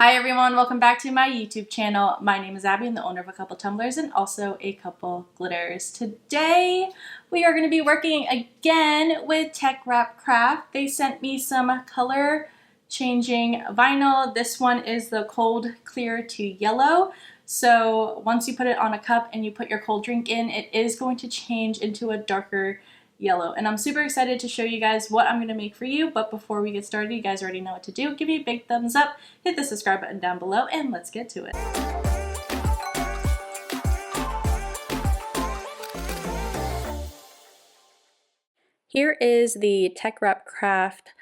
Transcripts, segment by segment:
Hi everyone, welcome back to my YouTube channel. My name is Abby. I'm the owner of a couple tumblers and also a couple glitters. Today we are going to be working again with TeckWrapCraft. They sent me some color changing vinyl. This one is the cold clear to yellow. So once you put it on a cup and you put your cold drink in, it is going to change into a darker yellow. And I'm super excited to show you guys what I'm going to make for you. But before we get started, you guys already know what to do. Give me a big thumbs up, hit the subscribe button down below, and let's get to it. Here is the TeckWrapCraft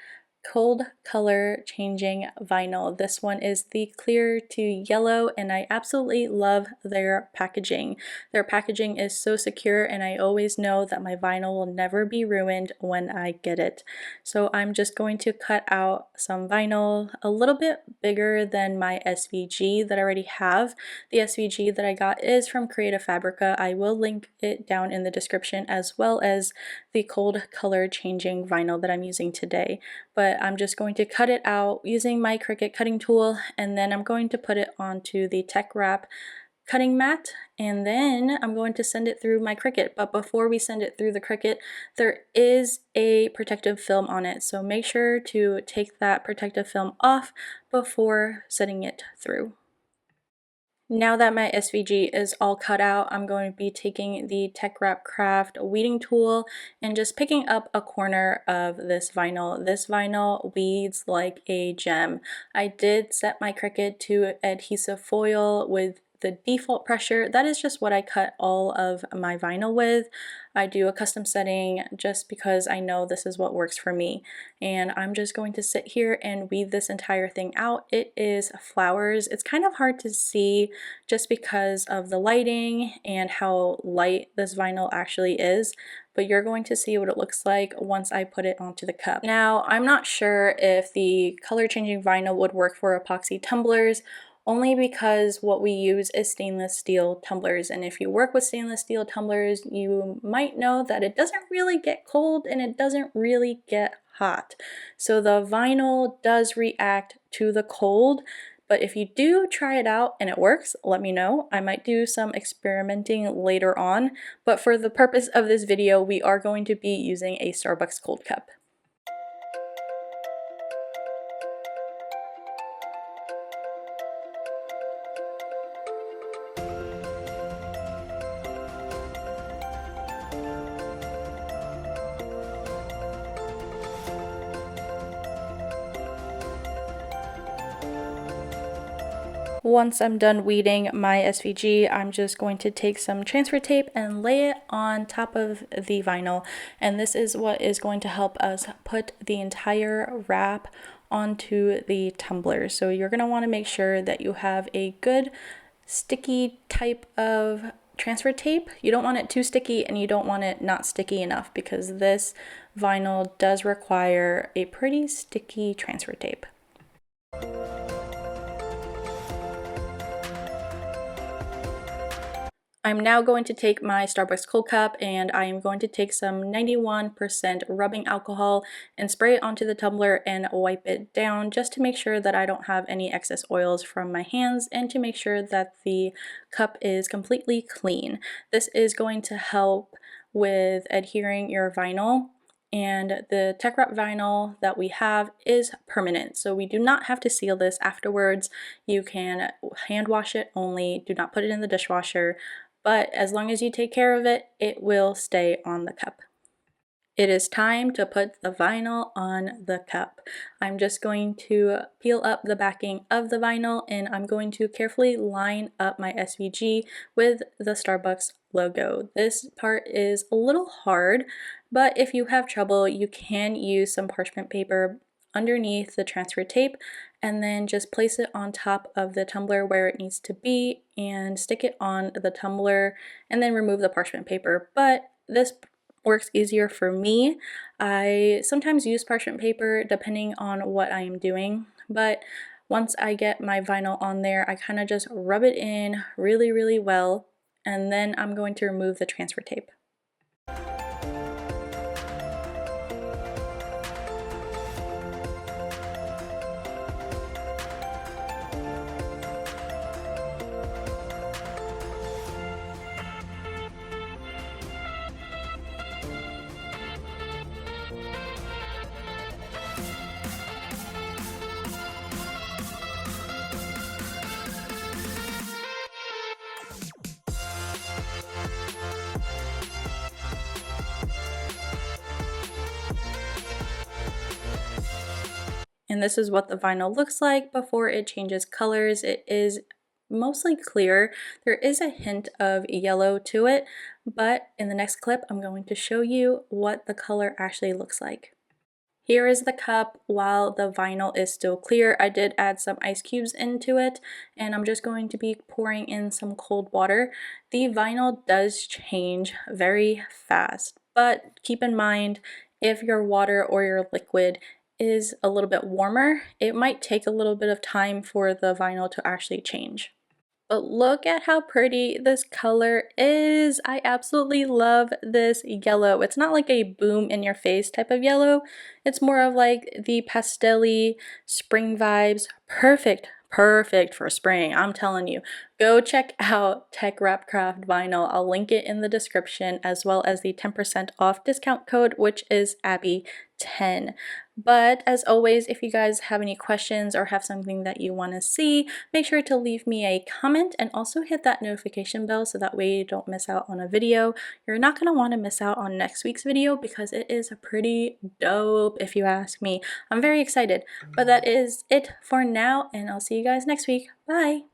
cold color changing vinyl. This one is the clear to yellow and I absolutely love their packaging. Their packaging is so secure and I always know that my vinyl will never be ruined when I get it. So I'm just going to cut out some vinyl a little bit bigger than my SVG that I already have. The SVG that I got is from Creative Fabrica. I will link it down in the description as well as the cold color changing vinyl that I'm using today. But I'm just going to cut it out using my Cricut cutting tool, and then I'm going to put it onto the TeckWrap cutting mat, and then I'm going to send it through my Cricut. But before we send it through the Cricut, there is a protective film on it, so make sure to take that protective film off before sending it through. Now that my SVG is all cut out, I'm going to be taking the TeckWrapCraft weeding tool and just picking up a corner of this vinyl. This vinyl weeds like a gem. I did set my Cricut to adhesive foil with the default pressure. That is just what I cut all of my vinyl with. I do a custom setting just because I know this is what works for me. And I'm just going to sit here and weed this entire thing out. It is flowers. It's kind of hard to see just because of the lighting and how light this vinyl actually is, but you're going to see what it looks like once I put it onto the cup. Now, I'm not sure if the color changing vinyl would work for epoxy tumblers, only because what we use is stainless steel tumblers, and if you work with stainless steel tumblers, you might know that it doesn't really get cold and it doesn't really get hot. So the vinyl does react to the cold, but if you do try it out and it works, let me know. I might do some experimenting later on, but for the purpose of this video, we are going to be using a Starbucks cold cup. Once I'm done weeding my SVG, I'm just going to take some transfer tape and lay it on top of the vinyl. And this is what is going to help us put the entire wrap onto the tumbler. So you're going to want to make sure that you have a good sticky type of transfer tape. You don't want it too sticky and you don't want it not sticky enough, because this vinyl does require a pretty sticky transfer tape. I'm now going to take my Starbucks cold cup and I am going to take some 91% rubbing alcohol and spray it onto the tumbler and wipe it down just to make sure that I don't have any excess oils from my hands and to make sure that the cup is completely clean. This is going to help with adhering your vinyl. And the TeckWrap vinyl that we have is permanent, so we do not have to seal this afterwards. You can hand wash it only, do not put it in the dishwasher, but as long as you take care of it, it will stay on the cup. It is time to put the vinyl on the cup. I'm just going to peel up the backing of the vinyl and I'm going to carefully line up my SVG with the Starbucks logo. This part is a little hard, but if you have trouble, you can use some parchment paper underneath the transfer tape and then just place it on top of the tumbler where it needs to be and stick it on the tumbler and then remove the parchment paper. But this works easier for me. I sometimes use parchment paper depending on what I am doing, but once I get my vinyl on there, I kind of just rub it in really well, and then I'm going to remove the transfer tape. And this is what the vinyl looks like before it changes colors. It is mostly clear. There is a hint of yellow to it, but in the next clip, I'm going to show you what the color actually looks like. Here is the cup while the vinyl is still clear. I did add some ice cubes into it, and I'm just going to be pouring in some cold water. The vinyl does change very fast, but keep in mind if your water or your liquid is a little bit warmer, it might take a little bit of time for the vinyl to actually change. But look at how pretty this color is. I absolutely love this yellow. It's not like a boom in your face type of yellow. It's more of like the pastel-y spring vibes. Perfect, perfect for spring, I'm telling you. Go check out TeckWrapCraft vinyl. I'll link it in the description, as well as the 10% off discount code, which is Abby10. But as always, if you guys have any questions or have something that you want to see, make sure to leave me a comment and also hit that notification bell so that way you don't miss out on a video. You're not going to want to miss out on next week's video because it is pretty dope if you ask me. I'm very excited. But that is it for now, and I'll see you guys next week. Bye!